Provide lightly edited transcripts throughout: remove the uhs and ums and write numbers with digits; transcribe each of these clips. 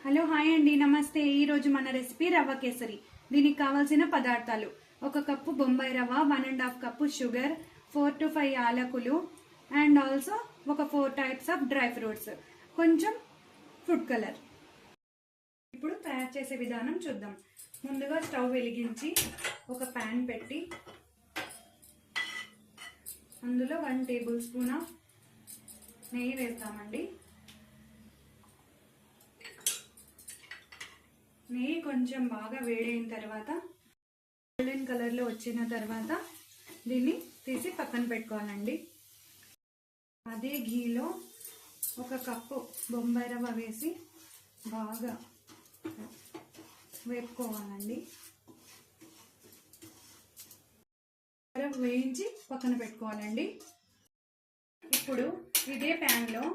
Hello hi అండి, నమస్తే. ఈ రోజు మన రెసిపీ రవ్వ కేసరి. దీనికి కావాల్సిన పదార్థాలు: 1 కప్పు బొంబాయి రవ్వ, 1.5 కప్పు షుగర్, 4 to 5 యాలకులు అండ్ ఆల్సో ఒక 4 టైప్స్ ఆఫ్ డ్రై ఫ్రూట్స్, కొంచెం ఫుడ్ కలర్. ఇప్పుడు తయారు చేసే విధానం చూద్దాం. ముందుగా స్టవ్ వెలిగించి ఒక ప్యాన్ పెట్టి అందులో 1 టేబుల్ స్పూన్ ఆఫ్ నెయ్యి వేస్తామండి. నెయ్యి కొంచెం బాగా వేడైన తర్వాత గోల్డెన్ కలర్లో వచ్చిన తర్వాత దీన్ని తీసి పక్కన పెట్టుకోవాలండి. అదే ఘీలో 1 కప్పు బొంబాయి రవ్వ వేసి బాగా వేపుకోవాలండి. వేయించి పక్కన పెట్టుకోవాలండి. ఇప్పుడు ఇదే ప్యాన్లో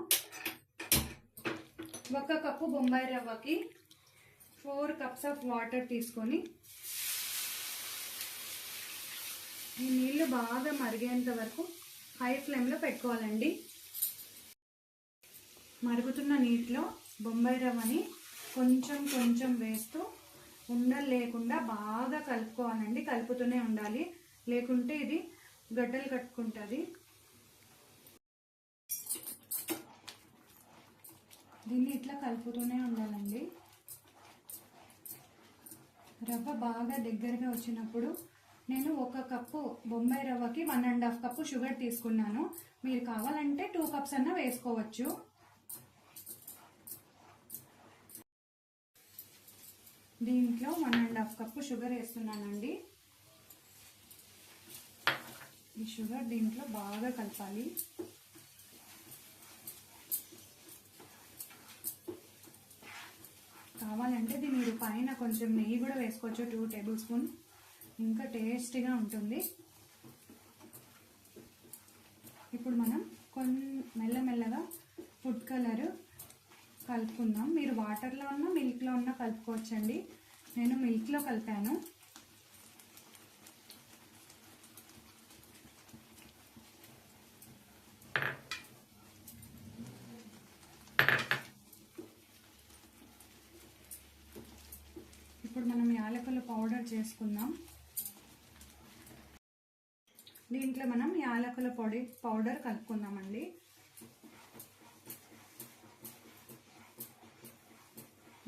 1 కప్పు బొంబాయి రవ్వకి 4 కప్స్ ఆఫ్ వాటర్ తీసుకొని ఈ నీళ్లు బాగా మరిగేంత వరకు హై ఫ్లేమ్లో పెట్టుకోవాలండి. మరుగుతున్న నీటిలో బొంబాయి రవ్వని కొంచెం కొంచెం వేస్తూ ఉండలు లేకుండా బాగా కలుపుకోవాలండి. కలుపుతూనే ఉండాలి, లేకుంటే ఇది గడ్డలు కట్టుకుంటుంది. దీన్ని ఇట్లా కలుపుతూనే ఉండాలండి. రవ్వ బాగా దగ్గరగా వచ్చినప్పుడు నేను 1 కప్పు బొంబాయి రవ్వకి 1.5 కప్పు షుగర్ తీసుకున్నాను. మీరు కావాలంటే 2 కప్స్ అన్నా వేసుకోవచ్చు. దీంట్లో 1.5 కప్పు షుగర్ వేస్తున్నానండి. ఈ షుగర్ దీంట్లో బాగా కలపాలి. కావాలంటే దీని మీరు పైన కొంచెం నెయ్యి కూడా వేసుకోవచ్చు, 2 టేబుల్ స్పూన్. ఇంకా టేస్టీగా ఉంటుంది. ఇప్పుడు మనం మెల్లమెల్లగా ఫుడ్ కలర్ కలుపుకుందాం. మీరు వాటర్లో ఉన్న మిల్క్లో ఉన్న కలుపుకోవచ్చండి. నేను మిల్క్లో కలిపాను. ఇప్పుడు మనం యాలకుల పౌడర్ చేసుకుందాం. దీంట్లో మనం యాలకుల పౌడర్ కలుపుకుందామండి.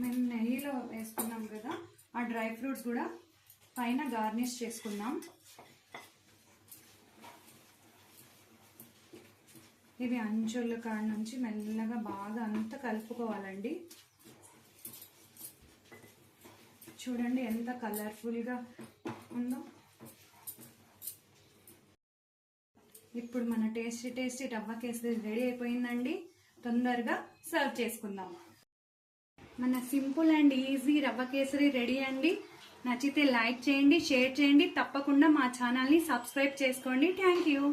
మేము నెయ్యిలో వేసుకున్నాం కదా, ఆ డ్రై ఫ్రూట్స్ కూడా పైన గార్నిష్ చేసుకుందాం. ఇవి అంచుల కాడ నుంచి మెల్లగా బాగా అంతా కలుపుకోవాలండి. చూడండి ఎంత కలర్ఫుల్గా ఉందో. ఇప్పుడు మన టేస్టీ రవ్వ కేసరి రెడీ అయిపోయిందండి. తొందరగా సర్వ్ చేసుకుందాం. మన సింపుల్ అండ్ ఈజీ రవ్వ కేసరి రెడీ అండి. నచ్చితే లైక్ చేయండి, షేర్ చేయండి. తప్పకుండా మా ఛానల్ని సబ్స్క్రైబ్ చేసుకోండి. Thank you.